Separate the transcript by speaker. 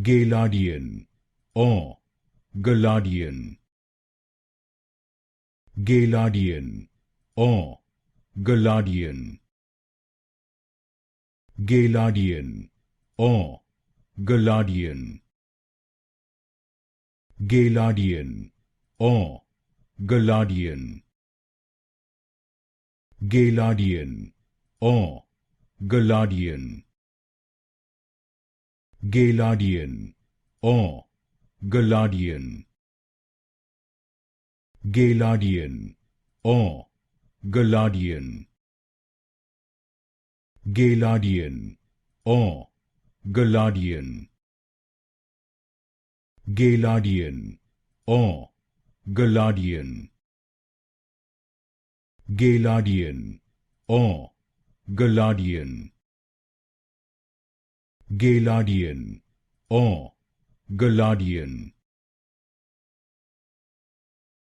Speaker 1: Gaillardian or Gaillardian. Gaillardian or Gaillardian. Gaillardian or Gaillardian. Gaillardian or Gaillardian. Gaillardian or Gaillardian. Gaillardian or Gaillardian. Gaillardian or Gaillardian. Gaillardian or Gaillardian. Gaillardian or Gaillardian. Gaillardian or Gaillardian. Gaillardian or Gaillardian.